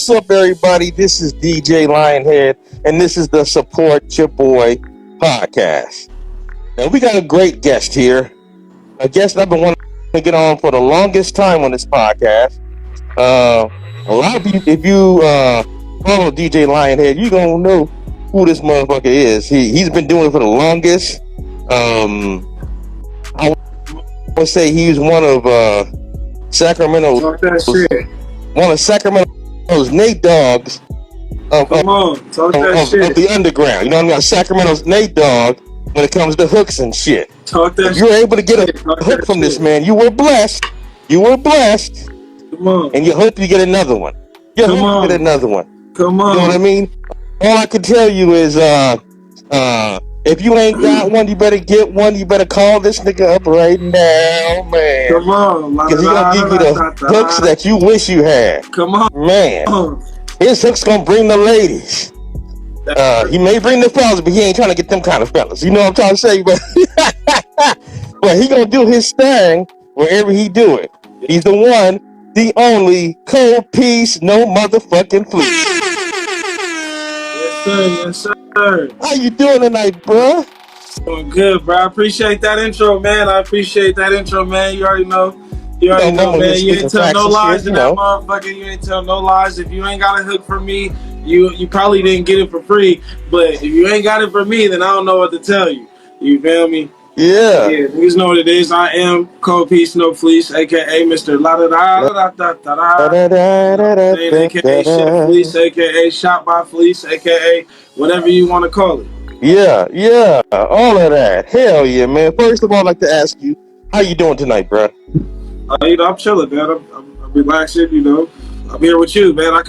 What's up, everybody? This is DJ Lionhead, and this is the Support Cha Boi Podcast. Now, we got a great guest here, a guest I've been wanting to get on for the longest time on this podcast. A lot of you, if you follow DJ Lionhead, you're going to know who this motherfucker is. He's been doing it for the longest. I would say he's one of Sacramento's Nate Dogs of the underground. You know what I mean? Sacramento's Nate Dogg when it comes to hooks and shit. If you're able to get a hook from this man, you were blessed. You were blessed. Come on. And you hope you get another one. You hope you get another one. Come on. You know what I mean? All I can tell you is if you ain't got one, you better get one. You better call this nigga up right now, man. Come on. Because he's going to give you the hooks that you wish you had. Come on. Man. His hook's going to bring the ladies. He may bring the fellas, but he ain't trying to get them kind of fellas. You know what I'm trying to say? But, but he going to do his thing wherever he do it. He's the one, the only Coldpiece No Motherfucking Fleece. Yes, sir. How you doing tonight, bro? Doing good, bro. I appreciate that intro, man. You already know. You man. You ain't tell no lies in that motherfucker. You ain't tell no lies. If you ain't got a hook for me, you probably didn't get it for free. But if you ain't got it for me, then I don't know what to tell you. You feel me? Yeah. You know what it is. I am Coldpiece No Fleece, aka Mr. La Da Da Da Da Da Da, aka Chef Fleece, aka Shot by Fleece, aka whatever you want to call it. Yeah, all of that. Hell yeah, man. First of all, I'd like to ask you, how you doing tonight, bro? I'm chilling, man. I'm relaxing, I'm here with you, man.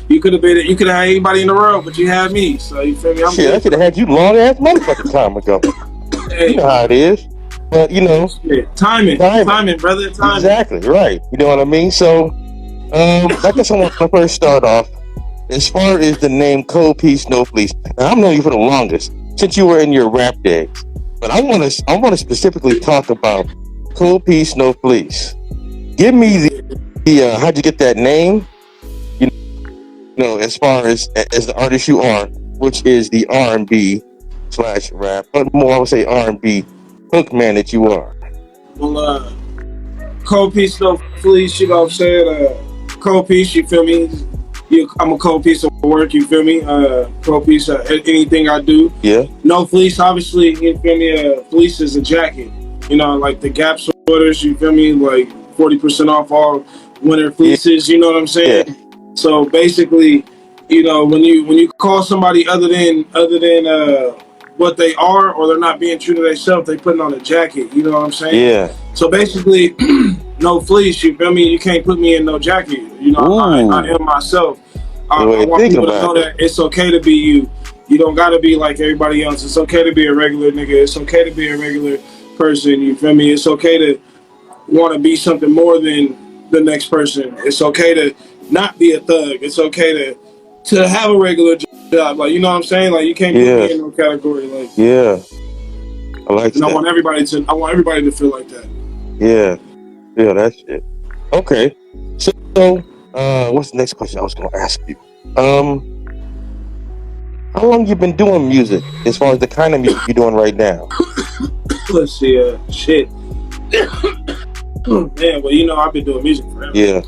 You could have had anybody in the world, but you had me. So you feel me? I could have had you long ass motherfucking time ago. Hey, you know how it is. But timing, brother. Timing. Exactly, right. You know what I mean? So I guess I want to first start off as far as the name Coldpiece No Fleece. Now, I've known you for the longest, since you were in your rap days. But I want to specifically talk about Coldpiece No Fleece. Give me the how'd you get that name? You know, as far as the artist you are, which is the R&B/rap, but more I would say R&B hook man that you are. Well, Coldpiece No Fleece, you know what I'm saying? Coldpiece, you feel me? I'm a cold piece of work, you feel me? Cold piece of anything I do. Yeah. No fleece, obviously, you feel me? Fleece is a jacket. Like the Gap orders, you feel me? Like 40% off all winter fleeces, you know what I'm saying? Yeah. So basically, when you call somebody other than what they are, or they're not being true to themselves, they putting on a jacket, you know what I'm saying? Yeah. So basically, no fleece, you feel me? You can't put me in no jacket. I am myself. I want people to know that it's okay to be you. You don't gotta be like everybody else. It's okay to be a regular nigga. It's okay to be a regular person, you feel me? It's okay to want to be something more than the next person. It's okay to not be a thug. It's okay to have a regular job. Like, you know what I'm saying? Like, you can't put me in no category. Like, yeah. I like that. I want everybody to feel like that. Yeah, that shit. Okay, so what's the next question I was gonna ask you? How long you been doing music? As far as the kind of music you're doing right now? Let's see, shit. Man, well, I've been doing music forever. Yeah.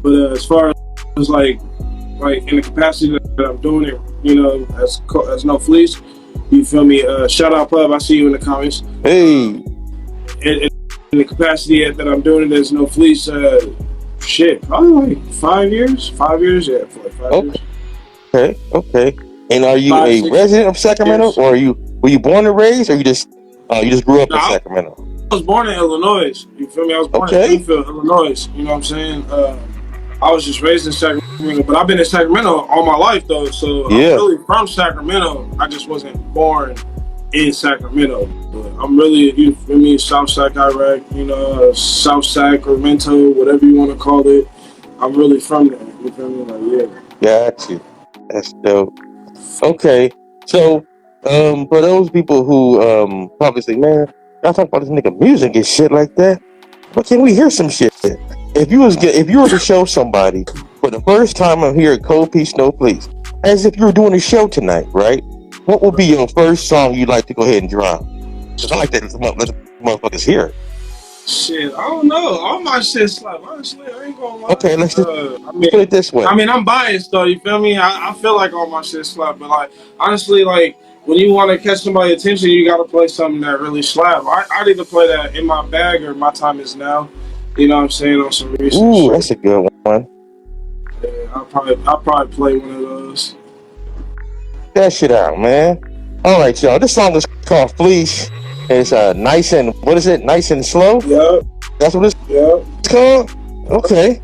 But as far as like in the capacity that I'm doing it, as No Fleece, you feel me? Shout out Pub, I see you in the comments. Hey. In the capacity that I'm doing it as No Fleece, probably like 5 years. 5 years, yeah, for like 5 years. Okay. And are you a resident of Sacramento, or were you born and raised, or you just grew up in Sacramento? I was born in Illinois. You feel me? I was born in Enfield, Illinois. You know what I'm saying? I was just raised in Sacramento, but I've been in Sacramento all my life though. So I'm really from Sacramento. I just wasn't born in Sacramento. But I'm really, you feel me, Southside Iraq, South Sacramento, whatever you want to call it. I'm really from there. You feel me? Like, yeah. Got you. That's dope. Okay. So, for those people who probably say, man, y'all talk about this nigga music and shit like that, but can we hear some shit? If you were to show somebody for the the first time I'm here at Coldpiece No Fleece, as if you were doing a show tonight, right? What would be your first song you'd like to go ahead and drop? Because I like that motherfuckers here. Shit, I don't know. All my shit slap. Honestly, I ain't gonna lie. Okay, let's just put it this way. I mean, I'm biased though. You feel me? I feel like all my shit slap, but like honestly, like when you want to catch somebody's attention, you gotta play something that really slap. I need to play that In My Bag or My Time Is Now. You know what I'm saying, on some recent Ooh, shit. that's a good one. Yeah, I'll probably play one of those. That shit out, man. All right, y'all. This song is called Fleece. It's nice and nice and slow. Yep. That's what it's called. Okay.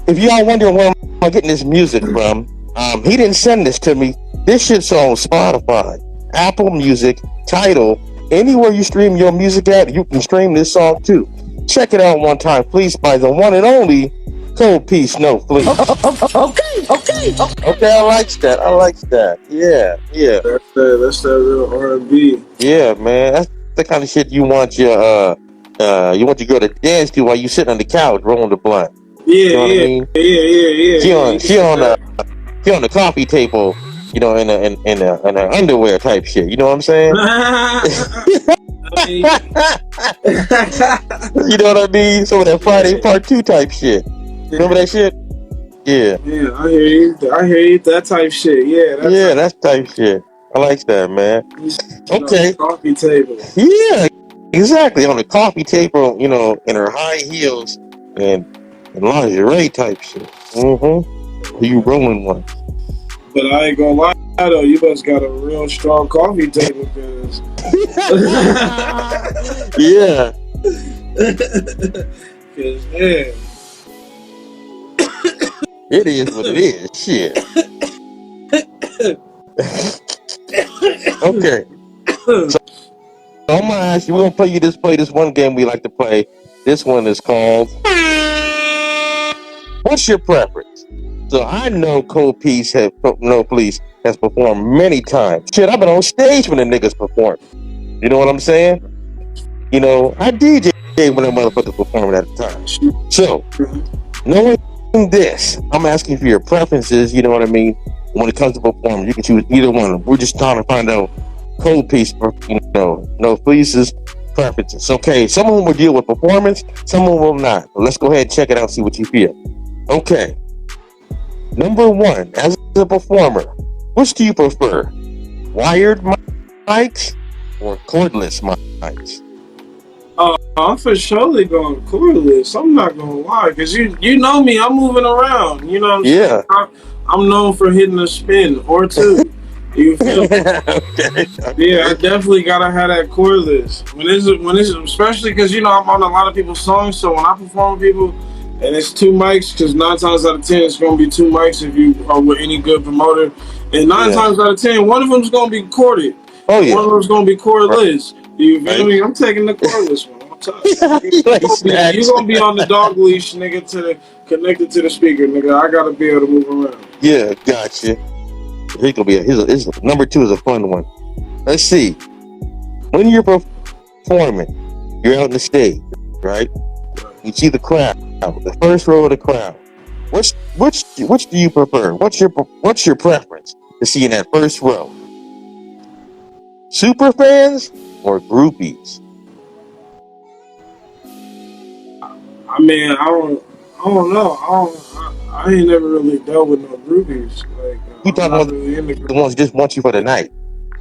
If y'all wondering where I'm getting this music from, he didn't send this to me. This shit's on Spotify, Apple Music, Tidal, anywhere you stream your music at, you can stream this song too. Check it out one time, please, by the one and only Coldpiece No Fleece. Okay, I like that. Yeah. That's that real R&B. Yeah, man. That's the kind of shit you want your girl to dance to while you sitting on the couch rolling the blunt. Yeah, you know what I mean? Yeah. She on the coffee table, in a underwear type shit. You know what I'm saying? You know what I mean? Some of that Friday Part 2 type shit. Remember that shit? Yeah. Yeah, I hear you. That type shit. Yeah. That's type shit. I like that, man. Okay. Coffee table. Yeah, exactly. On the coffee table, in her high heels and lingerie type shit. Mm-hmm. You rolling one. But I ain't gonna lie though, you must got a real strong coffee table, cause yeah. Cause man, it is what it is. Shit. Okay. So I'm gonna ask you. We're gonna play this one game we like to play. This one is called What's Your Preference? So I know Coldpiece No Fleece has performed many times. Shit, I've been on stage when the niggas perform. You know what I'm saying? I DJ when the motherfuckers performing at the time. So, knowing this, I'm asking for your preferences, you know what I mean? When it comes to performing, you can choose either one. We're just trying to find out Coldpiece, No Fleece's preferences. Okay, some of them will deal with performance, some of them will not. But let's go ahead and check it out, see what you feel. Okay. Number one, as a performer, which do you prefer? Wired mics or cordless mics? I'm for surely going cordless. I'm not gonna lie, cause you know me, I'm moving around. You know what I'm saying? I'm known for hitting a spin or two. You feel me? Okay. Yeah, I definitely gotta have that cordless. When it's especially because I'm on a lot of people's songs, so when I perform with people and it's two mics, because 9 times out of 10 it's gonna be two mics if you are with any good promoter, and 9 times out of 10 one of them's gonna be corded. Oh yeah. One of them's gonna be cordless. Right. You feel me? I'm taking the cordless one. You're gonna be on the dog leash, nigga, connected to the speaker, nigga. I gotta be able to move around. Yeah, gotcha. He's gonna be his number 2 is a fun one. Let's see. When you're performing, you're out on the stage, right? You see the crowd, the first row of the crowd. Which do you prefer? What's your preference to see in that first row? Super fans or groupies? I mean, I don't know. I ain't never really dealt with no groupies. Like, you talking about the ones who just want you for the night?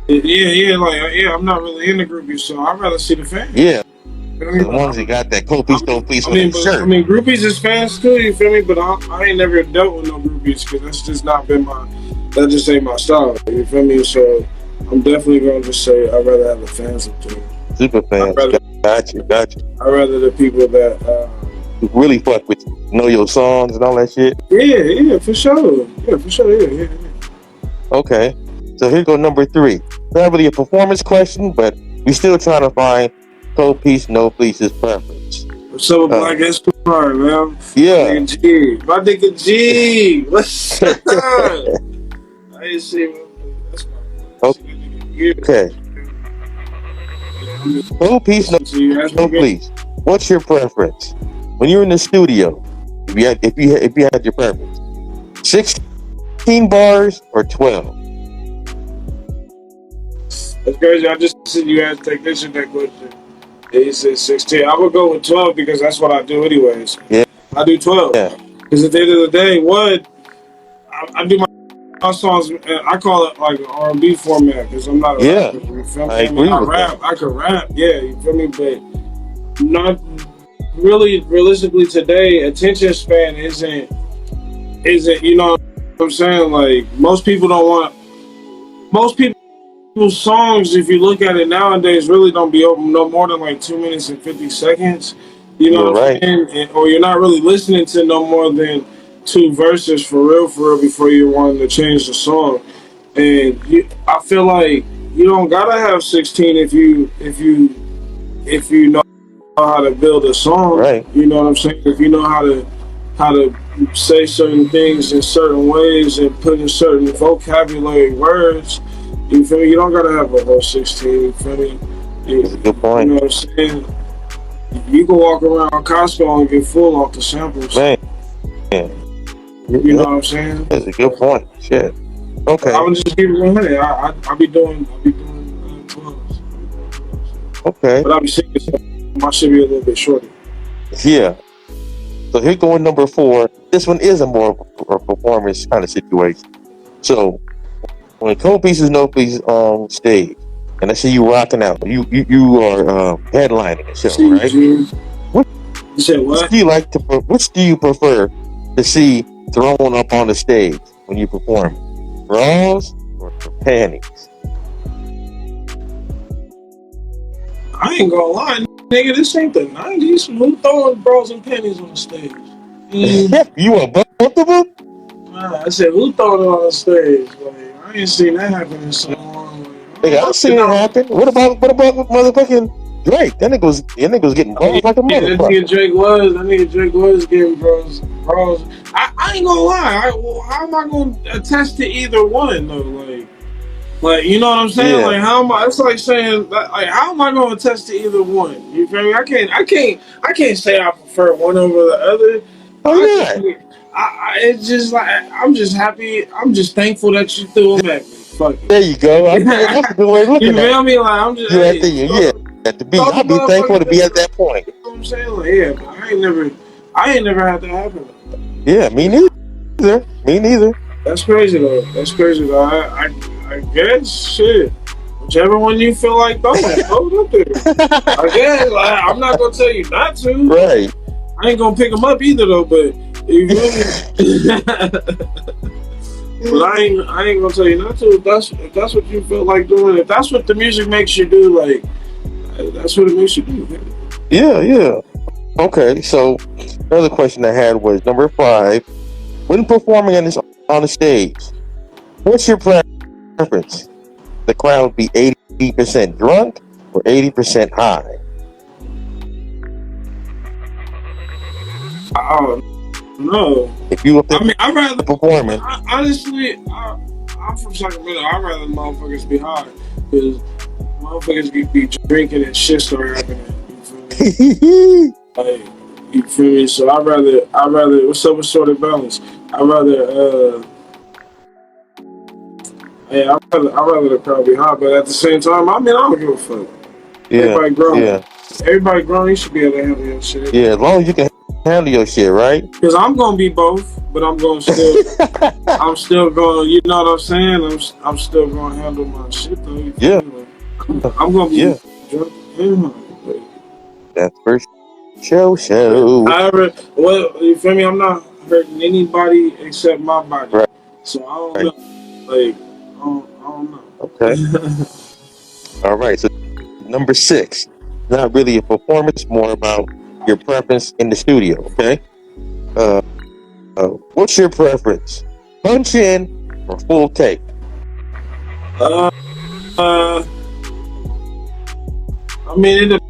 Yeah. I'm not really into groupies, so I'd rather see the fans. Yeah. The ones that got that Coldpiece No Fleece on their shirt. I mean, groupies is fans too, you feel me? But I ain't never dealt with no groupies because that's just not been that just ain't my style, you feel me? So I'm definitely going to just say I'd rather have the fans up there. Super fans, gotcha. I'd rather the people that really fuck with you, know your songs and all that shit. Yeah, for sure. Yeah. Okay, so here go number 3. Not really a performance question, but we still trying to find Coldpiece No Fleece's preference. What's up, Black Esquire, man? Yeah. My nigga G. What's up? I ain't see him. That's my okay. Coldpiece No Fleece. What's your preference when you're in the studio? If you had your preference, 16 bars or 12? That's crazy. I just said you had to take this in that question. He said 16. I would go with 12 because that's what I do anyways. Yeah. I do 12. Yeah. Because at the end of the day, I do my songs, I call it like an R&B format because I'm not a rapper. You feel me? I agree with rap. that. I can rap, yeah, you feel me? But not really realistically today, attention span isn't, you know what I'm saying? Like, most people's songs, if you look at it nowadays, really don't be open no more than like 2 minutes and 50 seconds. You know what I'm saying? Or you're not really listening to no more than 2 verses for real, before you want to change the song. And I feel like you don't gotta have 16 if you know how to build a song. Right. You know what I'm saying? If you know how to say certain things in certain ways and put in certain vocabulary words. You feel me? You don't gotta have a whole 16. You feel me? That's a good point. You know what I'm saying? You can walk around Costco and get full off the samples. Man. Yeah. You know what I'm saying? That's a good point. Shit. Okay. I would just keep it 100. I be doing 12s. Okay. But I'll be singing, so my shit be a little bit shorter. Yeah. So here going number 4. This one is a more performance kind of situation. So when Coldpiece No Fleece on stage, and I see you rocking out, you are headlining the show, right? What? You said what? Which do you prefer to see thrown up on the stage when you perform? Bras or panties? I ain't gonna lie, nigga. This ain't the 90s. Who throwing bras and panties on the stage? You are both of them? Nah, I said, who throwing it on the stage? Like, I ain't seen that happen in so long. Nigga, I've seen it happen. What about motherfucking Drake? That nigga was getting balls like a motherfucker. That nigga Drake was getting bras. I ain't gonna lie. How am I gonna attest to either one though? Like you know what I'm saying? Yeah. Like how am I? It's like saying like how am I gonna attest to either one? You feel me? I can't say I prefer one over the other. It's just like I'm just happy. I'm just thankful that you threw them at me. Fuck it. There you go. That's a good way of looking at it. You feel me? Like I'm just. I'd be thankful to be at that point. You know what I'm saying? Like, yeah, but I ain't never had that happen. Yeah, me neither. That's crazy though. I guess shit. Whichever one you feel like throwing, throw it up there. I guess I'm not gonna tell you not to. Right. I ain't gonna pick them up either though, but you feel me? But I ain't gonna tell you not to. If that's what you feel like doing, if that's what the music makes you do, like that's what it makes you do. Yeah. Okay, so another question I had was number 5. When performing on the stage, what's your preference? The crowd be 80% drunk or 80% high? No. If you look at I'd rather performing. Honestly, I'm from Sacramento. I'd rather motherfuckers be high because motherfuckers be drinking and shit start happening. You feel me? Like, you feel me? So I'd rather. What's up with sort of balance? I'd rather the crowd be high, but at the same time, I don't give a fuck. Yeah. Everybody grown. You should be able to handle your shit. Yeah, as long as you can handle your shit, right? Because I'm gonna be both, but I'm gonna still. I'm still going. You know what I'm saying? I'm still gonna handle my shit though. Yeah. I'm gonna be drunk and high. That's for show. However, you feel me? I'm not hurting anybody except my body. Right. So I don't know. Like, I don't know. Okay. All right. So number 6, not really a performance, more about your preference in the studio. Okay. What's your preference? Punch in or full take? It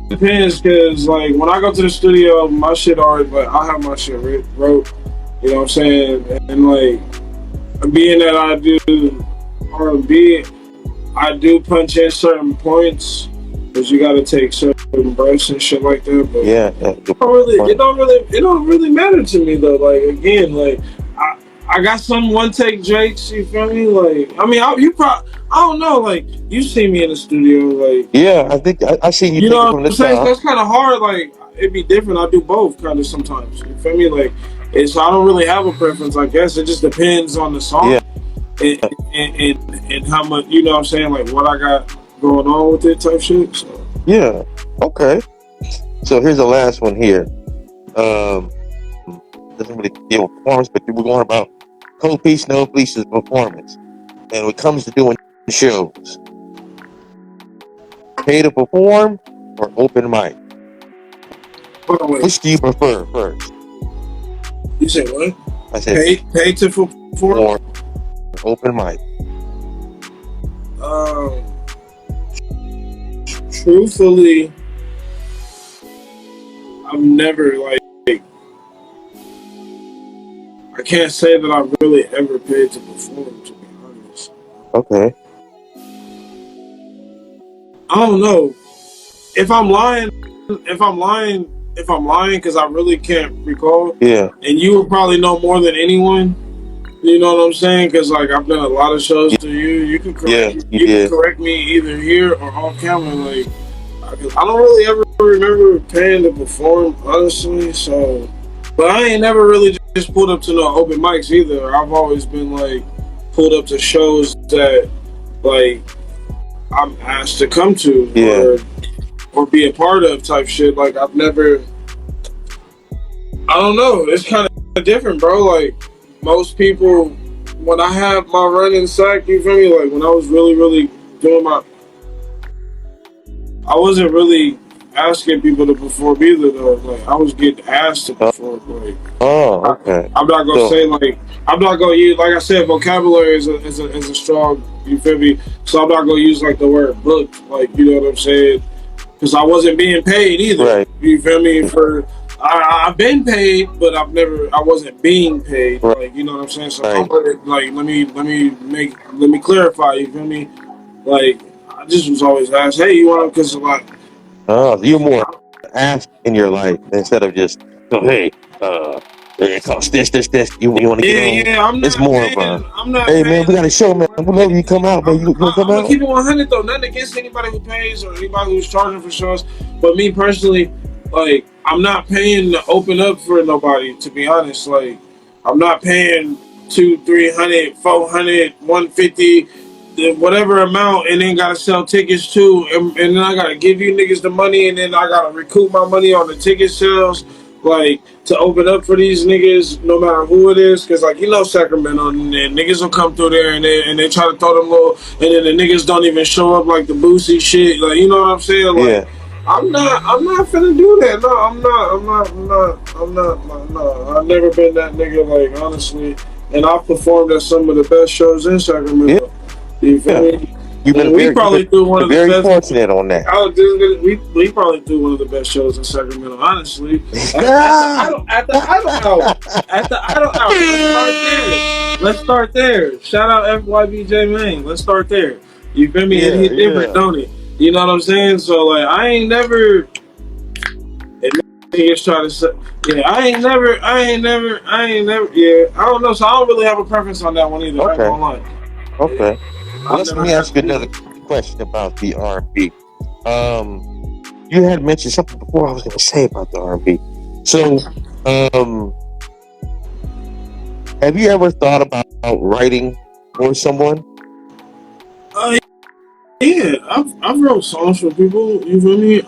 depends, because like when I go to the studio, my shit already, like I have my shit wrote, you know what I'm saying, and like being that I do R&B, I do punch in certain points because you got to take certain breaths and shit like that. But it don't really matter to me though. Like again, like I got some one take Drakes. You feel me? Like, I mean, I don't know. Like, you see me in the studio, like. Yeah, I think I seen you. You take know it what from the I'm saying? So top. that's kind of hard. Like, it'd be different. I do both kind of sometimes. You feel me? Like, so I don't really have a preference. I guess it just depends on the song. Yeah. And how much, you know what I'm saying, like what I got going on with it type shit. So. Yeah. Okay. So here's the last one here. Doesn't really deal with performance, but we're going about Coldpiece No Fleece's performance. And when it comes to doing shows, pay to perform or open mic? Hold on, wait. Which do you prefer first? You said what? I said pay to perform or open mic. Truthfully, I've never like. I can't say that I've really ever paid to perform, to be honest. Okay. I don't know. If I'm lying, because I really can't recall. Yeah. And you would probably know more than anyone. You know what I'm saying? Because like I've done a lot of shows to you. You can correct, you can correct me either here or off camera. Like I don't really ever remember paying to perform, honestly. So, but I ain't never really just pulled up to no open mics either. I've always been like pulled up to shows that like I'm asked to come to or be a part of type shit. Like I've never. I don't know. It's kind of different, bro. Like. Most people, when I have my running sack, you feel me? Like when I was really, really doing I wasn't really asking people to perform either, though. Like I was getting asked to perform. Like, okay. I'm not gonna say like I'm not gonna use, like I said, vocabulary is a strong. You feel me? So I'm not gonna use like the word booked. Like you know what I'm saying? Because I wasn't being paid either. Right. You feel me? I've been paid, but I wasn't being paid. Right. Like, you know what I'm saying? So, like, let me clarify. You feel me? Like, I just was always asked, hey, you want to? Because like, you're more asked in your life instead of just, oh, hey, it costs this. You want to get on? Yeah, I'm not. It's more paying, of a, I'm not. Hey, man, we got a show, man. Whenever you come out, man, you want to come out? I'm keep it 100 though. Nothing against anybody who pays or anybody who's charging for shows, but me personally. Like, I'm not paying to open up for nobody, to be honest. Like, I'm not paying $200, $300, $400, $150, whatever amount, and then gotta sell tickets too. And then I gotta give you niggas the money, and then I gotta recoup my money on the ticket sales. Like, to open up for these niggas, no matter who it is. Because, like, you know Sacramento, and niggas will come through there, and they try to throw them little, and then the niggas don't even show up like the Boosie shit. Like, you know what I'm saying? Like, yeah. I'm not finna do that. No, I'm not. No. I've never been that nigga, like, honestly. And I've performed at some of the best shows in Sacramento. Yeah. You feel me? You've been very fortunate on that. We probably do one of the best shows in Sacramento, honestly. At the Idle Hour. Let's start there. Shout out FYBJ Maine. Let's start there. You feel me? And he's different, don't he? You know what I'm saying? So like, I ain't never. Niggas try to say, I ain't never. Yeah, I don't know. So I don't really have a preference on that one either. Okay. I ain't gonna lie. Okay. Well, let me ask you another question about the R&B. You had mentioned something before I was going to say about the R&B. So, have you ever thought about writing for someone? Yeah, I've wrote songs for people. You feel me?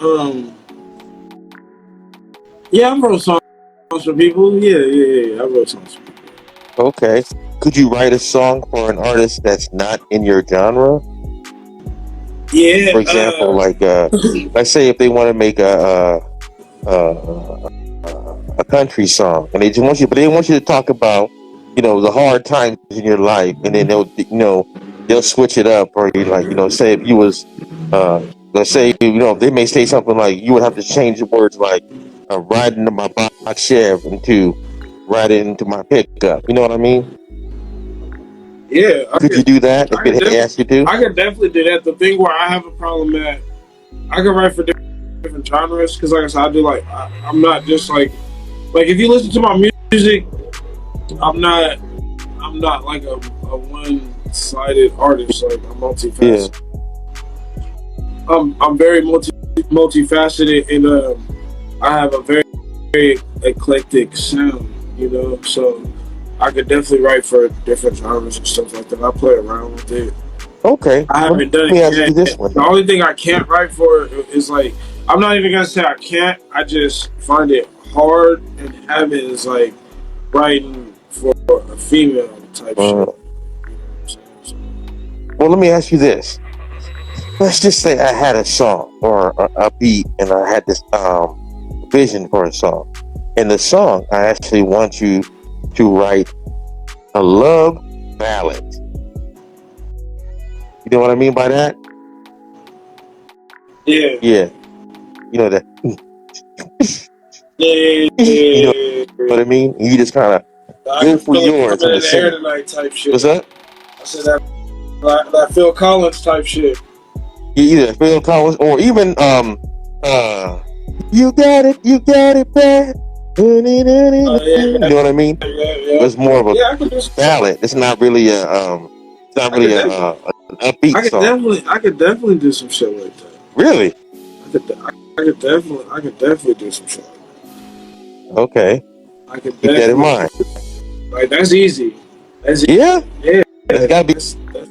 Yeah, I've wrote songs for people. Yeah. I wrote songs for people. Okay. Could you write a song for an artist that's not in your genre? Yeah. For example, like let's say if they want to make a country song, and they just want you, but they want you to talk about, the hard times in your life, and then they'll switch it up, or say if you was, let's say, they may say something like you would have to change the words like ride into my box Chev into ride into my pickup. You know what I mean? Yeah. Could you do that if it asked you to? I could definitely do that. The thing where I have a problem that I can write for different genres, because like I said, I do I'm not just like if you listen to my music, I'm not I'm not like a one-sided artist. Like I'm multifaceted. I'm very multifaceted, and I have a very, very eclectic sound. You know, so I could definitely write for different genres and stuff like that. I play around with it. Okay. I haven't done it yet. The only thing I can't write for is like, I'm not even gonna say I can't. I just find it hard, and having is like writing for a female type shit. Well, let me ask you this. Let's just say I had a song or a beat, and I had this vision for a song. In the song, I actually want you to write a love ballad. You know what I mean by that? Yeah. Yeah. You know that. Yeah. You know what I mean? You just kind of go for yours in the air tonight type shit. What's that? I said that Phil Collins type shit. Either Phil Collins or even you got it bad. You know what I mean? Yeah. It's more of a ballad. It's not really a an upbeat song. I could definitely do some shit like that. Really? I could definitely do some shit like that. Okay. I could keep that in mind. Like that's easy. Yeah. It's gotta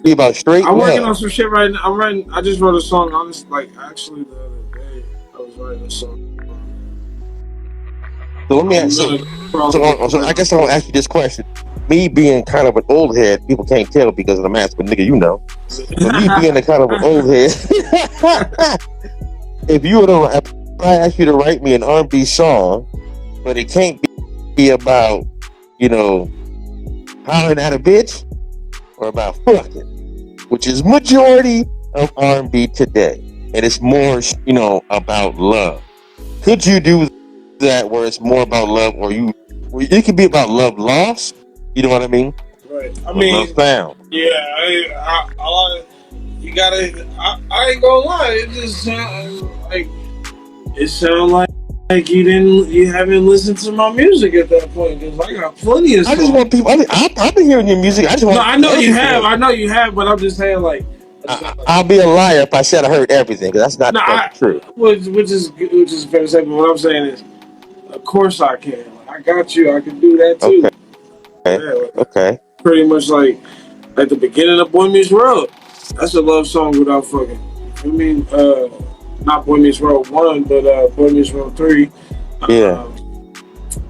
be about straight. I'm working on some shit right now. I just wrote a song. Honestly, like actually the other day, I was writing a song. So let me ask. So I guess I'll ask you this question. Me being kind of an old head, people can't tell because of the mask, but nigga, you know. But me being a kind of an old head, if I ask you to write me an R&B song, but it can't be about, you know, hollering at a bitch or about fucking, which is majority of R&B today, and it's more, you know, about love. Could you do that where it's more about love, or it could be about love lost? You know what I mean? Right. I mean, love found. Yeah. You gotta. I ain't gonna lie. It just sound like you haven't listened to my music at that point, because I got plenty of songs. I just want people. I've been hearing your music. I just want. No, I know you have. I know you have, but I'm just saying like. I'll be a liar if I said I heard everything, because that's not true. Which is fair to say. But what I'm saying is, of course I can. Like, I got you. I can do that too. Okay. Pretty much like at the beginning of Boy Meets World. That's a love song without fucking. I mean, not Boy Meets World 1, but Boy Meets World 3. Yeah.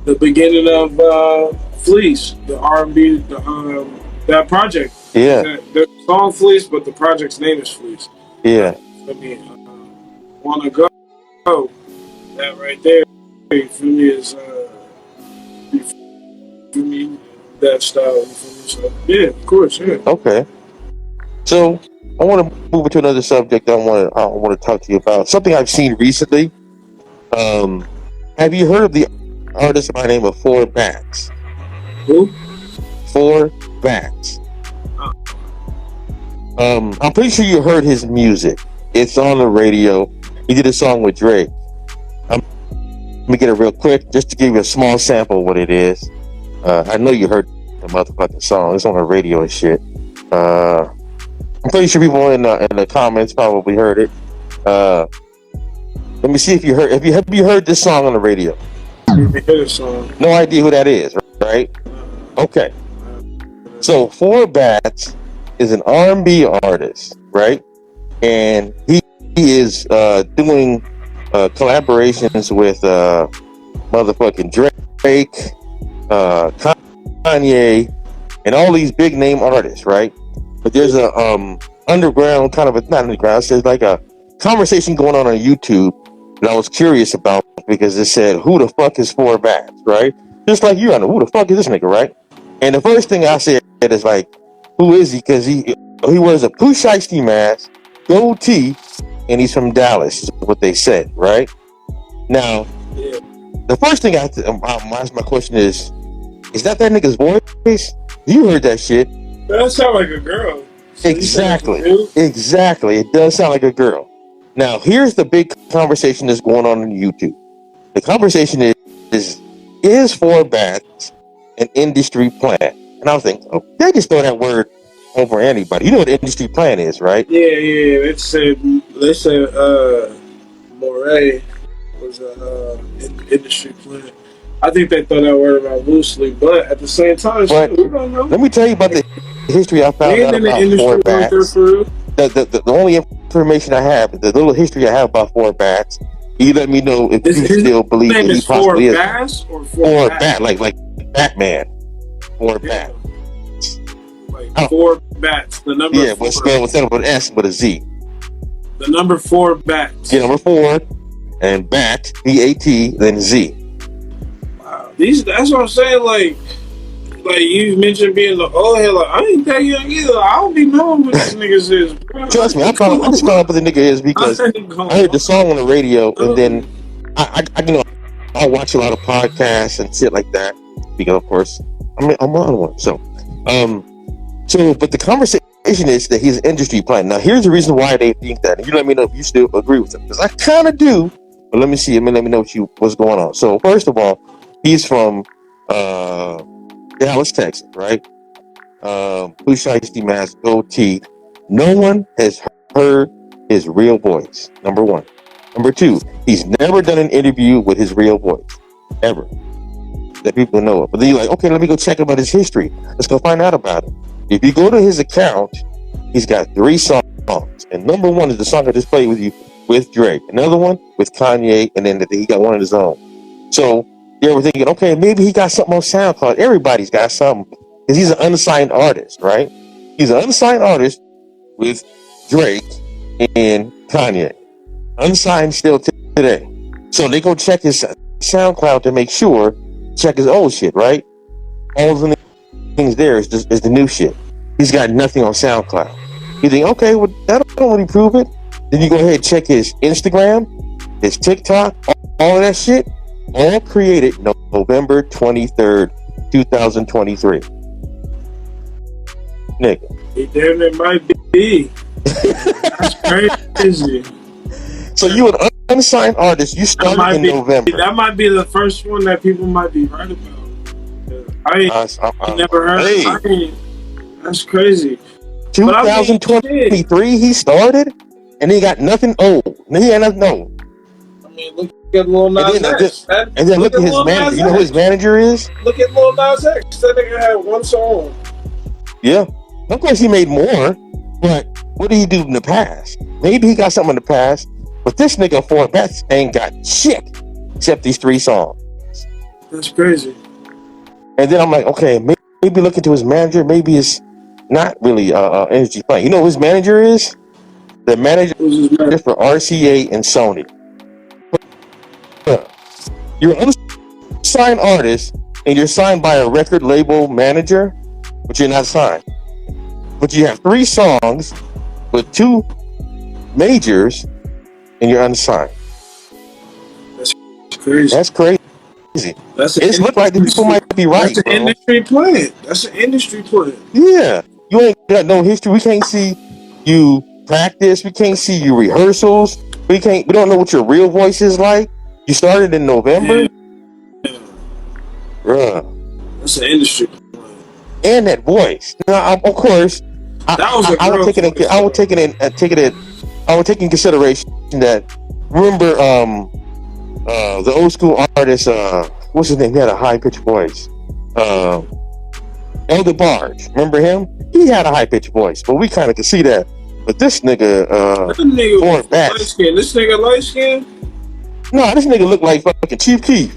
The beginning of Fleece, the R&B, that project. Yeah. The song Fleece, but the project's name is Fleece. Yeah. I mean, Wanna Go. That right there, for me is, that style. So, yeah, of course, yeah. Okay. So I want to move to another subject. I want to talk to you about something I've seen recently. Have you heard of the artist by the name of Four Bats? Who? Four Bats. I'm pretty sure you heard his music. It's on the radio. He did a song with Drake. Let me get it real quick, just to give you a small sample of what it is. I know you heard the motherfucking song. It's on the radio and shit. I'm pretty sure people in the comments probably heard it. Let me see if you heard. Have you heard this song on the radio? No idea who that is, right? Okay. So Four Bats is an R&B artist, right? And he is doing collaborations with motherfucking Drake, Kanye, and all these big name artists, right? But there's a underground kind of not underground. There's like a conversation going on YouTube that I was curious about, because it said, "Who the fuck is Four Bats?" Right? Just like you, I know who the fuck is this nigga, right? And the first thing I said is like, who is he? Because he wears a Pooh Shiesty mask, goatee, and he's from Dallas, is what they said, right? Now, the first thing I ask my question is that nigga's voice? You heard that shit? That sound like a girl. So exactly. It does sound like a girl. Now, here's the big conversation that's going on YouTube. The conversation is Four Bats an industry plant? And I was thinking, oh, they just throw that word over anybody. You know what the industry plan is, right? Yeah. They said Moray was a industry plan. I think they throw that word around loosely, but at the same time, but we don't know. Let me tell you about the history I found out about Fort Bats. The only information I have, the little history I have about Fort Bats, you let me know if you still believe that he possibly is. Fort Bat, like Batman. Fort Bat. Like 4 bats. The number 4. But spelled instead of an S, but a Z. The number 4 bats. Yeah, number 4 and bat, B-A-T, then Z. Wow. That's what I'm saying. Like you mentioned being the old head. Like, I ain't that young either. I don't be knowing what these niggas is. Bro. Trust me, I just found out what the nigga is because I heard the song on the radio, and then I watch a lot of podcasts and shit like that because, of course, I'm on one. So, but the conversation is that he's an industry plant. Now, here's the reason why they think that. And you let me know if you still agree with him, because I kind of do. But let me see. Let me know what's going on. So, first of all, he's from Dallas, Texas, right? Blue shiesty mask, gold teeth. No one has heard his real voice. Number 1. Number 2, he's never done an interview with his real voice ever that people know of. But then you're like, okay, let me go check about his history. Let's go find out about it. If you go to his account, he's got 3 songs, and number 1 is the song I just played with you with Drake. Another one with Kanye, and then he got one of his own. So they were thinking, okay, maybe he got something on SoundCloud. Everybody's got something because he's an unsigned artist, right? He's an unsigned artist with Drake and Kanye. Unsigned still today. So they go check his SoundCloud to make sure, check his old shit, right? All the things there is the new shit. He's got nothing on SoundCloud. You think, okay, well, that don't really prove it. Then you go ahead and check his Instagram, his TikTok, all of that shit. All created November 23rd, 2023. Nigga. Damn, it might be. That's crazy. So you an unsigned artist. You started in November. That might be the first one that people might be right about. I never heard. Hey. That's crazy. 2023 he started, and he got nothing old. He had nothing old. I mean, look at Lil Nas X. And then look at his manager. You know who his manager is? Look at Lil Nas X. That nigga had 1 song. Yeah. Of course he made more, but what did he do in the past? Maybe he got something in the past, but this nigga Fort Bats ain't got shit except these 3 songs. That's crazy. And then I'm like, okay, maybe look into his manager. Maybe it's not really energy playing. You know who his manager is? The manager is for RCA and Sony. You're an unsigned artist, and you're signed by a record label manager, but you're not signed. But you have 3 songs with 2 majors, and you're unsigned. That's crazy. That's crazy. It looks like the people might be right. That's an industry plan. That's an industry plan. Yeah. You ain't got no history. We can't see you practice. We can't see you rehearsals. We don't know what your real voice is like. You started in November. Yeah. Bruh. That's an industry plan. And that voice. Now, of course, I would take in consideration that, remember, the old school artist, what's his name? He had a high pitched voice. Elder Barge, remember him? He had a high pitched voice, but we kind of could see that. But this nigga, light skin. This nigga light skin? No, this nigga look like fucking Chief Keef.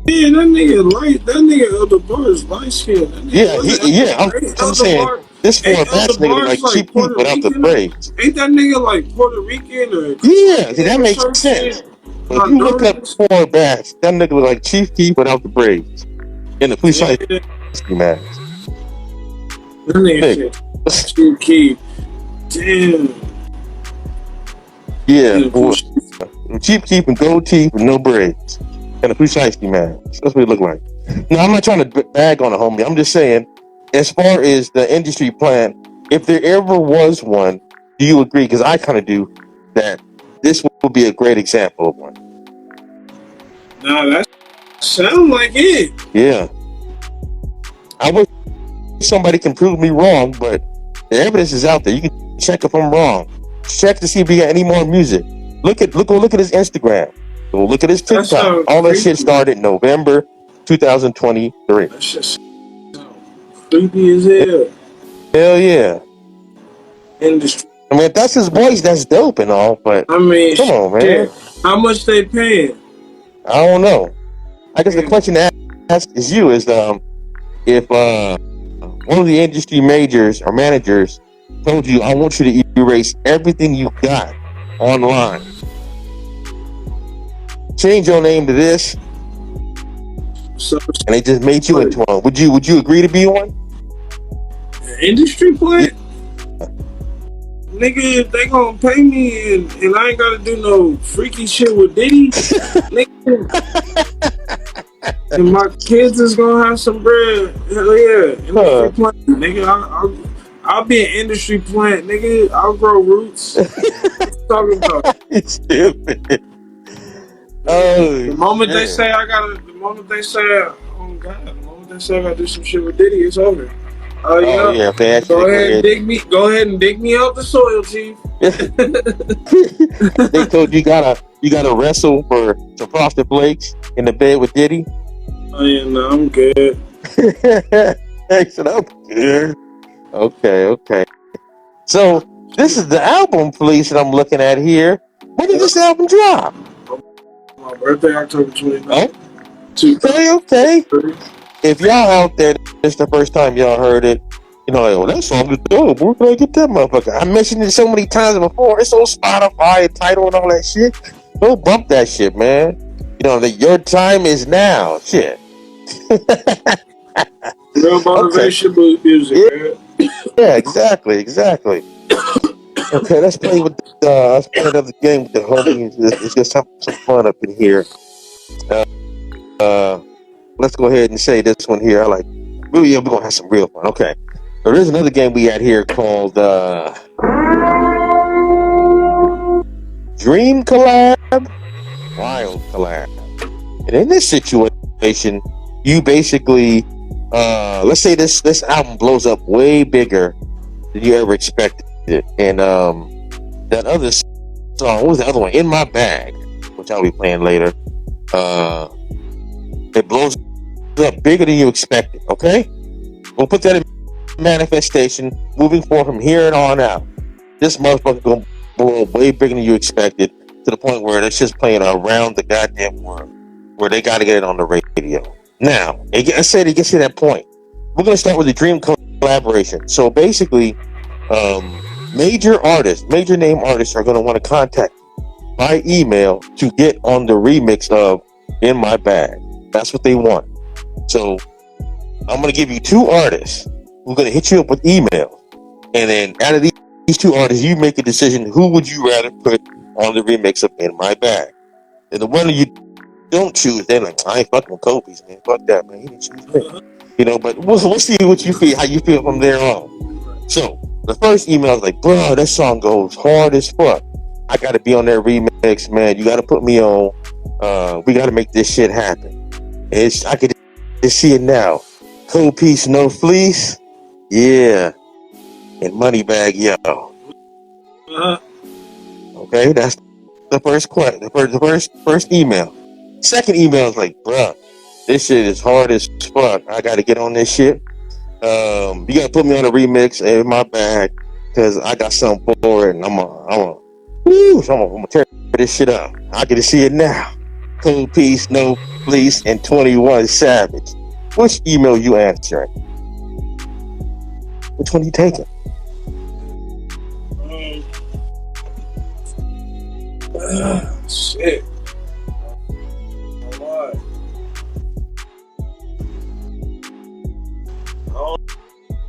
Yeah, that nigga Elder Barge light skin. I'm saying this Fort Bats nigga look like Chief Keef without the braids. Ain't that nigga like Puerto Rican or? Yeah, see, that makes sense. But if you look up Fort Bats, that nigga look like Chief Keef without the braids in the police mask. That nigga Chief Keef. Damn. Yeah, boy. Cheap Keef and gold teeth with no braids. And a police mask. That's what it look like. Now, I'm not trying to bag on a homie. I'm just saying, as far as the industry plan, if there ever was one, do you agree? Because I kind of do, that this would be a great example of one. Nah, that sounds like it. Yeah. I wish somebody can prove me wrong, but the evidence is out there. You can check if I'm wrong. Check to see if he got any more music. Look at his Instagram. Go look at his TikTok. All that shit started November 2023. That's just creepy as hell. Hell yeah. Industry. I mean, if that's his voice, that's dope and all, but I mean, come on, man. How much they paying? I don't know. I guess the question to ask is if one of the industry majors or managers told you, I want you to erase everything you got online, change your name to this, and they just made you into one, would you agree to be one? Industry plant? Yeah. Nigga, if they gonna pay me and I ain't gotta do no freaky shit with Diddy, nigga, and my kids is gonna have some bread, hell yeah. Industry plant, nigga, I'll be an industry plant, nigga. I'll grow roots. What you talking about? It's stupid. The moment they say I gotta do some shit with Diddy, it's over. Yeah, go ahead and dig me out the soil, Chief. They told you gotta wrestle for some frosted flakes in the bed with Diddy. Oh yeah, no, I'm good. I said I'm good. Okay. So this is the album, Fleece, that I'm looking at here. When did this album drop? My birthday, October 29th. Okay. If y'all out there, this is the first time y'all heard it, you know, like, oh, that song is dope. Where can I get that motherfucker? I mentioned it so many times before. It's on Spotify, Tidal, and all that shit. Go bump that shit, man. You know, that your time is now. Shit. Real motivation music, man. Yeah, exactly. Okay, let's play another game with the homies. Let's just have some fun up in here. Let's go ahead and say this one here. We're gonna have some real fun. Okay. There is another game we had here called Dream Collab, Wild Collab. And in this situation, you basically let's say this album blows up way bigger than you ever expected it. And that other song, what was the other one? In My Bag, which I'll be playing later. It blows up bigger than you expected, okay? We'll put that in manifestation moving forward from here and on out. This motherfucker gonna blow up way bigger than you expected, to the point where it's just playing around the goddamn world, where they gotta get it on the radio. Now, I said it gets to that point. We're gonna start with the Dream collaboration. So basically, major name artists are gonna want to contact you by email to get on the remix of In My Bag. That's what they want. So I'm going to give you two artists. We're going to hit you up with emails. And then out of these two artists, you make a decision. Who would you rather put on the remix of In My Bag? And the one you don't choose, they're like, I ain't fucking with Coldpiece, man. Fuck that, man. He didn't choose me. You know, but we'll see what you feel, how you feel from there on. So the first email is like, bro, that song goes hard as fuck. I got to be on that remix, man. You got to put me on. We got to make this shit happen. I could just see it now. Coldpiece No Fleece, yeah, and Moneybag Yo. Okay, that's the first question. The first email. Second email is like, bruh, this shit is hard as fuck. I got to get on this shit. You got to put me on a remix In My Bag, because I got something for it, and I'm gonna tear this shit up. I can see it now. Coldpiece No Fleece and 21 Savage. Which email you answering? Which one you taking? Shit.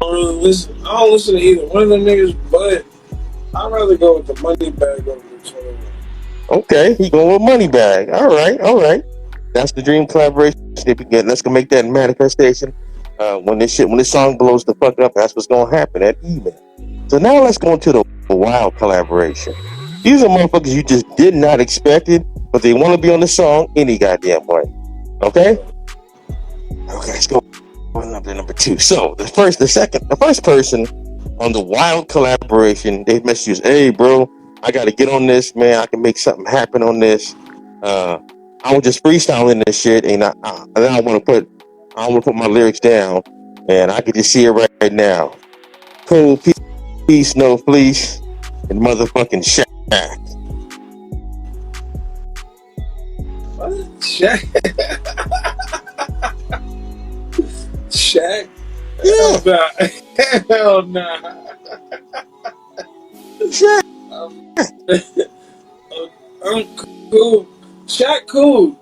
I don't listen to either one of them niggas, but I'd rather go with the Moneybag over the 21. Okay, he going with Moneybag. All right. That's the Dream collaboration. Let's go make that manifestation. When this song blows the fuck up, that's what's gonna happen. That email. So now let's go into the Wild collaboration. These are motherfuckers you just did not expect it, but they want to be on the song any goddamn way. Okay, let's go number 2. So the first person on the wild collaboration, they message you, hey bro, I gotta get on this, man. I can make something happen on this. I was just freestyling this shit, and I want to put my lyrics down, and I can just see it right now. Coldpiece No Fleece and motherfucking Shaq. What? Shaq? Shaq? Yeah. Hell nah. Shaq. I'm cool. Shaq cool.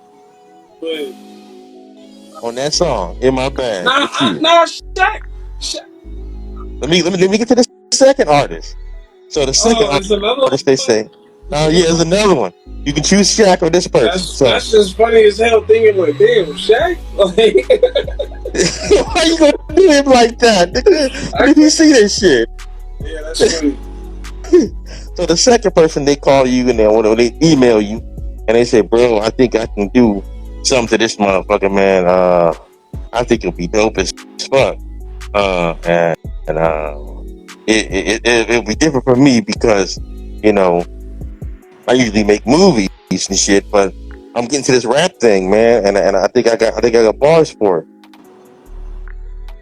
But on that song, In My Bag. Nah, Shaq. Let me get to the second artist. So the second artist, they say, yeah, there's another one. You can choose Shaq or this person. That's just funny as hell. Thinking like, damn, Shaq. Like, why you gonna do him like that? Did you see that shit? Yeah, that's funny. So the second person, they call you and they email you and they say, bro, I think I can do something to this motherfucker, man. I think it'll be dope as fuck. It'll be different for me because, I usually make movies and shit, but I'm getting to this rap thing, man, and I think I got bars for it.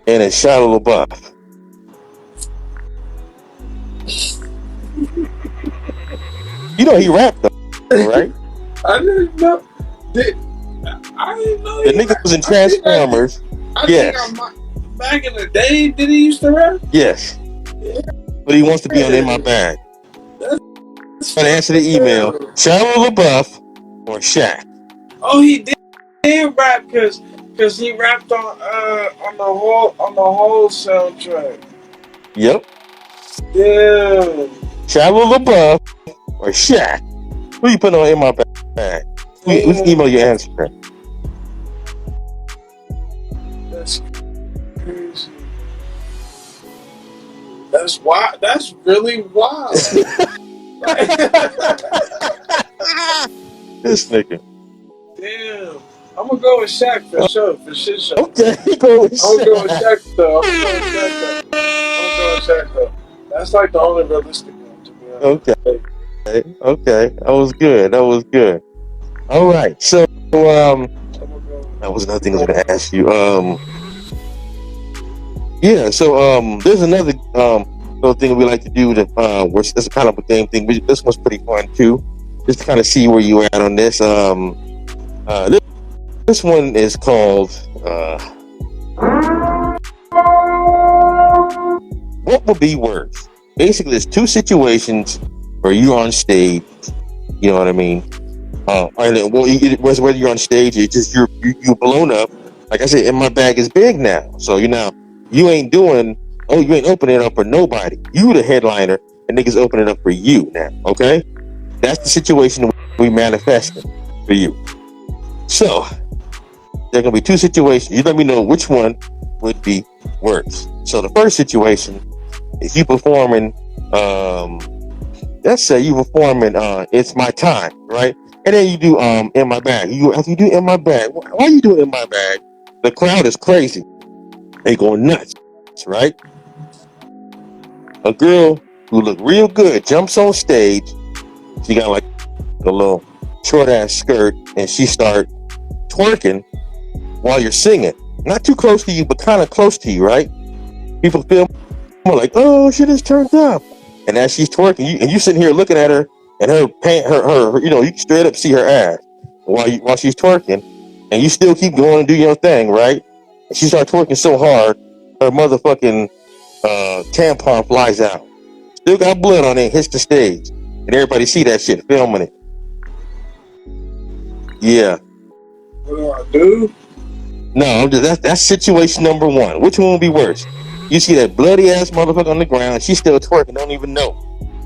And it's Shia LaBeouf. He rapped though, right? I didn't know. The nigga was in Transformers. Yes. Back in the day, did he used to rap? Yes. Yeah. But he wants to be on In My Bag. Trying to answer the email. Shia LaBeouf or Shaq? Oh, he did rap because he rapped on the whole soundtrack. Yep. Yeah. Shia LaBeouf or Shaq? Who you putting on In My Bag? Whose email you answering? That's crazy. That's wild. That's really wild. This nigga. Damn. I'm gonna go with Shaq for sure. For shit show. Okay, go with Shaq. I'm gonna go with Shaq though. That's like the only realistic one, to be honest. Okay. That was good. All right. So that was another thing I was gonna ask you. There's another little thing we like to do that which is kind of a game thing. This one's pretty fun too. Just to kind of see where you at on this. This one is called what would be worse? Basically, there's two situations where you're on stage. You know what I mean? Whether you're on stage, it's just you're blown up. Like I said, In My Bag is big now. So you ain't opening up for nobody. You the headliner, and niggas opening up for you now. Okay, that's the situation we manifested for you. So there are gonna be two situations. You let me know which one would be worse. So the first situation is you performing. Let's say you performing. It's My Time, right? And then you do In My Bag. After you do In My Bag, why you do In My Bag? The crowd is crazy. They going nuts, right? A girl who looked real good jumps on stage. She got like a little short ass skirt, and she start twerking while you're singing. Not too close to you, but kind of close to you, right? People feel more like, oh, shit is turned up. And as she's twerking, you sitting here looking at her, and her pant, her, you can straight up see her ass while she's twerking, and you still keep going and do your thing, right? And she starts twerking so hard, her motherfucking tampon flies out. Still got blood on it, hits the stage, and everybody see that shit, filming it. Yeah. What do I do? No, that's situation number one. Which one would be worse? You see that bloody ass motherfucker on the ground, she's still twerking, don't even know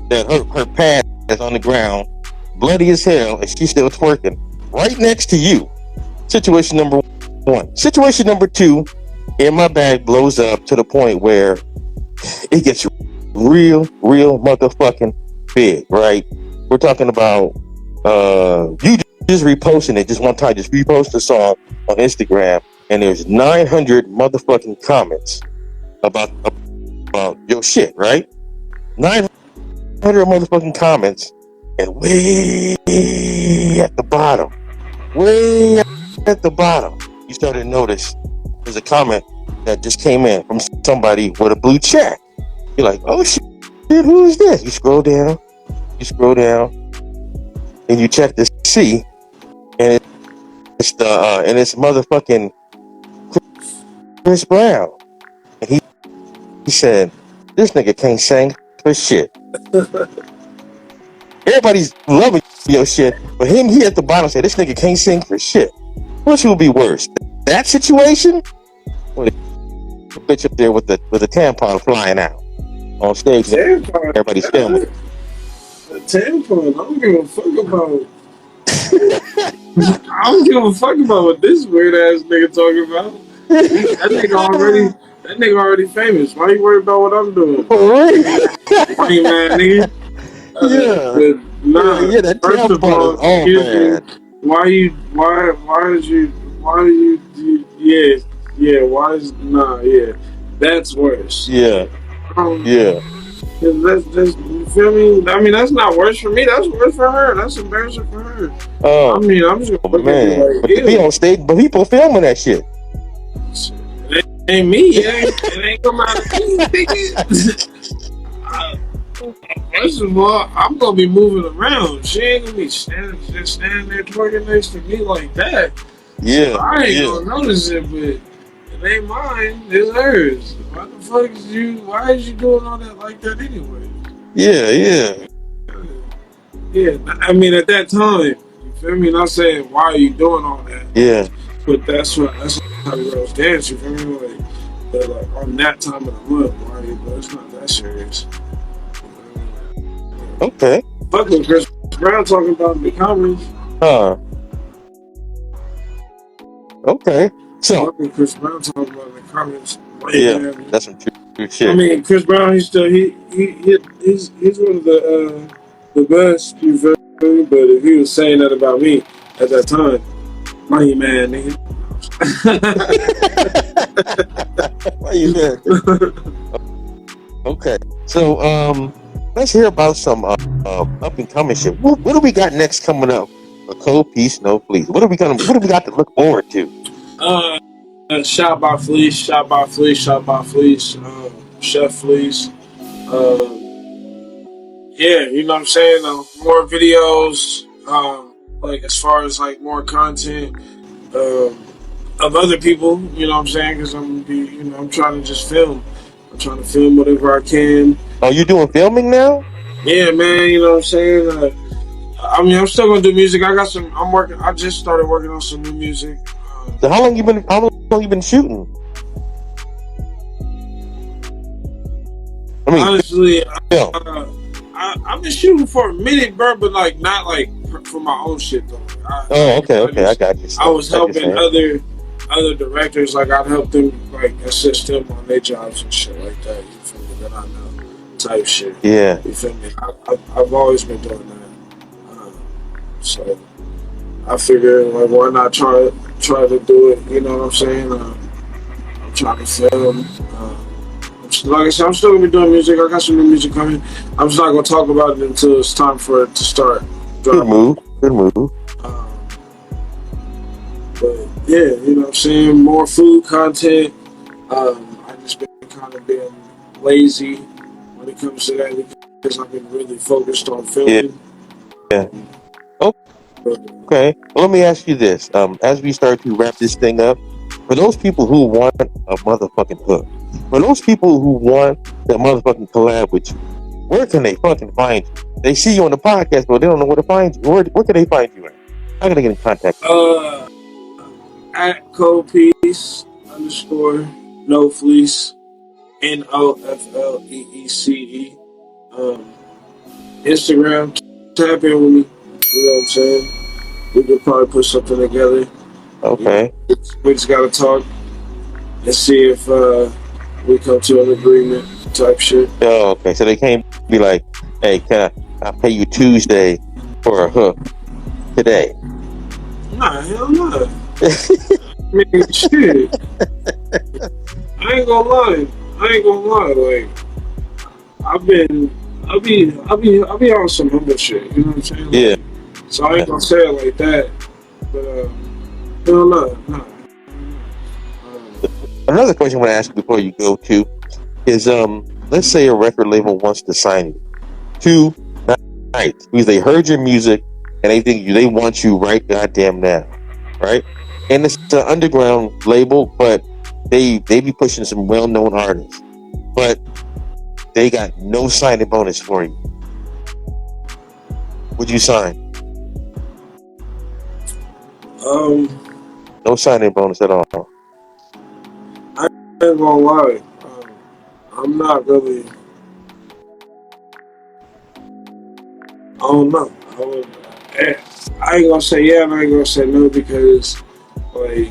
that her pants is on the ground, bloody as hell, and she's still twerking right next to you. Situation number one. Situation number two, In My Bag blows up to the point where it gets real motherfucking big, right? We're talking about you just reposting it just one time, just repost the song on Instagram, and there's 900 motherfucking comments about your shit, right? 900 motherfucking comments, and way at the bottom, you started to notice there's a comment that just came in from somebody with a blue check. You're like, oh shit, who is this? You scroll down, and you check to see, and it's motherfucking Chris Brown. And he said, this nigga can't sing for shit. Everybody's loving your shit, but he at the bottom said, this nigga can't sing for shit. Which would be worse? That situation? Or the bitch up there with the tampon flying out on stage. Everybody's filming it. The tampon, I don't give a fuck about. I don't give a fuck about what this weird ass nigga talking about. That nigga already famous. Why you worried about what I'm doing? Right. Funny man, nigga. That first of all, man. Why is that's worse. That's you feel me? I mean, that's not worse for me. That's worse for her. That's embarrassing for her. I mean, I'm just gonna look at it like, be on stage, but people filming that shit. It ain't me. It ain't come out of me. First of all, I'm gonna be moving around. She ain't gonna be standing there twerking next to me like that. Yeah, so I ain't gonna notice it, but it ain't mine. It's hers. Why the fuck is you? Why is you doing all that like that anyway? Yeah. I mean, at that time, you feel me? Not saying why are you doing all that. Yeah. But that's how the girls dance. You feel me? Like on that time of the month, right? But it's not that serious. Okay. Fuck with Chris Brown talking about the comments. Okay. So. Fuck with Chris Brown talking about the comments. Yeah, that's some true shit. I mean, Chris Brown, he's one of the best. You feel me? But if he was saying that about me at that time, money man, nigga. Why you there? Okay. So, let's hear about some up and coming shit. What do we got next coming up? A Coldpiece No Fleece. What do we got to look forward to? Shot by Fleece, Chef Fleece. Yeah, you know what I'm saying? More videos, like as far as like more content of other people, you know what I'm saying? Because I'm trying to just film. I'm trying to film whatever I can. Oh, you doing filming now? Yeah, man, you know what I'm saying? I mean, I'm still gonna do music. I just started working on some new music. So how long you been shooting? I mean, honestly, I've been shooting for a minute, bro, but like not like for my own shit though. Okay, I got you. I was helping other directors, like I'd help them, like assist them on their jobs and shit like that. You feel me? That I know, type shit. Yeah. You feel me? I've always been doing that. So I figured, like, why not try to do it? You know what I'm saying? I'm trying to film. Like I said, I'm still gonna be doing music. I got some new music coming. I'm just not gonna talk about it until it's time for it to start. Good move. But yeah, you know what I'm saying? More food content. I've just been kind of being lazy when it comes to that because I've been really focused on filming. Yeah. Okay. Well, let me ask you this. As we start to wrap this thing up, for those people who want a motherfucking hook, for those people who want that motherfucking collab with you, where can they fucking find you? They see you on the podcast, but they don't know where to find you. Where can they find you at? How can they get in contact with you? At Coldpiece _No Fleece NOFLEECE. Instagram, tap in with me. You know what I'm saying? We could probably put something together. Okay. We just gotta talk and see if we come to an agreement type shit. Oh, okay. So they can't be like, hey, can I pay you Tuesday for a hook today? Nah, hell no. mean, shit. I ain't gonna lie. Like, I'll be on some humble shit. You know what I'm saying? Like, Yeah. So I ain't gonna say it like that. But hell no. Another question I want to ask you before you go to is, let's say a record label wants to sign you tonight because they heard your music and they think they want you right goddamn now, right? And it's an underground label, but they be pushing some well-known artists, but they got no signing bonus for you. Would you sign? No signing bonus at all. I ain't gonna lie. I'm not really. I don't know. I ain't gonna say yeah, and I ain't gonna say no because, like,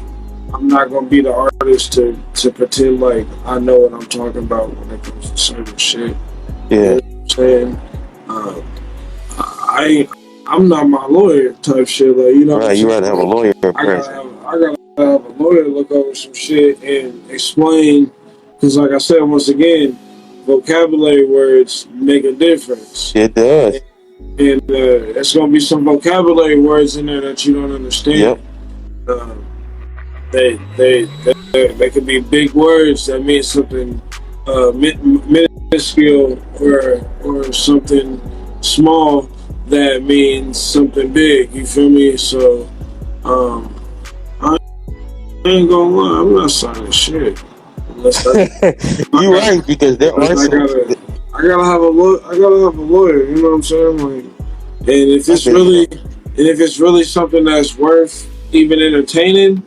I'm not gonna be the artist to pretend like I know what I'm talking about when it comes to certain shit. Yeah. You know what I'm saying? I'm not my lawyer type shit. Like, you know, right? You rather have a lawyer. I gotta have a lawyer look over some shit and explain. Because, like I said, once again, vocabulary words make a difference. It does. And there's gonna be some vocabulary words in there that you don't understand. Yep. They could be big words that mean something minuscule or something small that means something big. You feel me? So I ain't gonna lie, I'm not signing shit. You're right, because there are some. I gotta have a lawyer. You know what I'm saying? Like, and if it's really something that's worth even entertaining,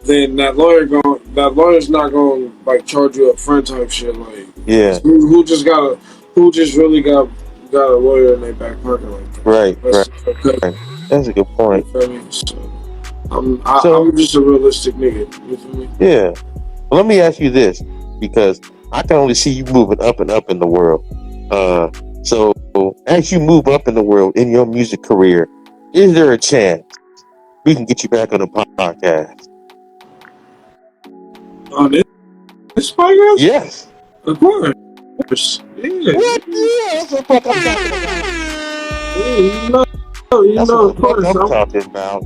then that lawyer's not going to like charge you up front type shit. Like, yeah, who just really got a lawyer in their back pocket like that? Right. That's a good point. You feel me? So, I'm just a realistic nigga. You feel me? Yeah. Well, let me ask you this, because I can only see you moving up and up in the world. So as you move up in the world in your music career, is there a chance we can get you back on the podcast? On this podcast? Yes. Of course. Yeah. What? Yeah, that's what the fuck I'm talking about. That's what the fuck I'm talking about.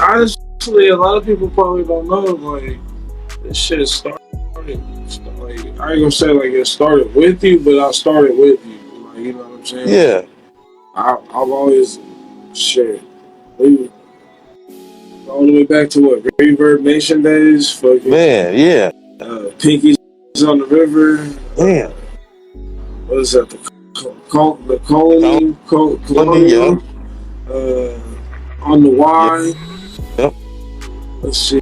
Honestly, a lot of people probably don't know, like, this shit started. Like, I ain't gonna say like it started with you, but I started with you. Like, you know what I'm saying? Yeah. I've always shit. All the way back to what Reverb Nation days. Fucking man, yeah. Pinkies on the River. Damn. What is that? The Colonial. On the Y. Yep. Let's see.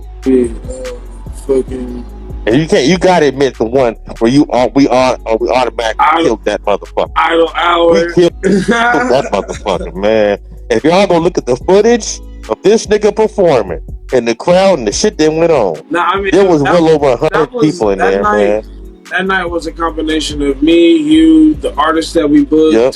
Fucking. And you gotta admit the one where we automatically killed that motherfucker. Idle Hour. We killed that motherfucker, man. If y'all gonna look at the footage of this nigga performing and the crowd and the shit that went on, there was well over 100 people in there, man. That night was a combination of me, you, the artists that we booked. Yep.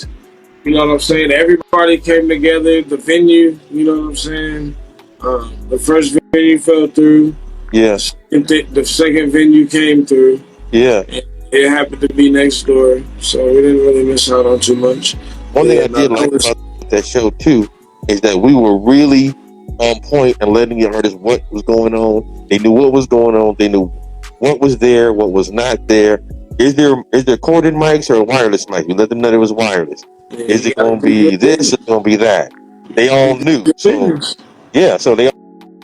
You know what I'm saying? Everybody came together. The venue, you know what I'm saying? The first venue fell through. Yes. The second venue came through. Yeah. It happened to be next door, so we didn't really miss out on too much. One thing I did like about that show too is that we were really on point and letting the artists what was going on. They knew what was going on. They knew what was there, what was not there. Is there corded mics or wireless mics? We let them know it was wireless. Yeah, is it going to be this? Is it going to be that? They all knew. So yeah, so they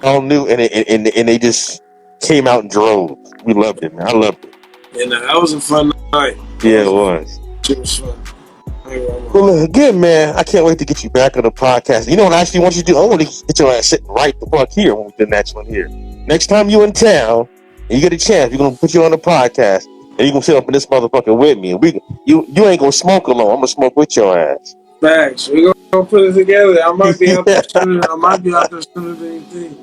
all knew, and they just came out in droves. We loved it, man. I loved it. And that was a fun night. Yeah, it was. It was fun. Well, again, man, I can't wait to get you back on the podcast. You know what I actually want you to do? I want to get your ass sitting right the fuck here when we do the next one here. Next time you in town and you get a chance, we're gonna put you on the podcast and you gonna sit up in this motherfucker with me. And you ain't gonna smoke alone. I'm gonna smoke with your ass. Thanks. We're gonna put it together. I might be out there sooner. Than you think.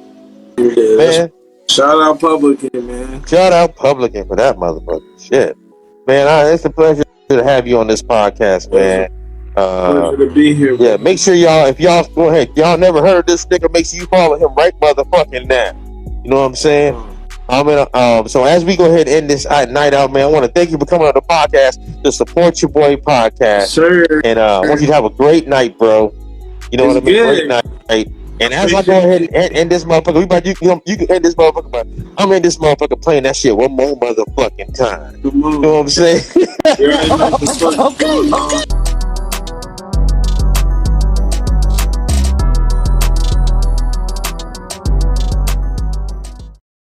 Yeah, man. Shout out Publican, man. Shout out Publican for that motherfucker. Shit, man. It's a pleasure to have you on this podcast, man. Pleasure to be here. Yeah, make sure y'all, if y'all go ahead, y'all never heard this nigga, make sure you follow him right motherfucking now. You know what I'm saying? So as we go ahead and end this night out, man, I want to thank you for coming on the podcast, the Support Cha Boi Podcast. Sure. And I want you to have a great night, bro. You know what I mean? Great night. And as I go ahead and end this motherfucker, you can end this motherfucker, but I'm in this motherfucker playing that shit one more motherfucking time. You know what I'm saying? Okay.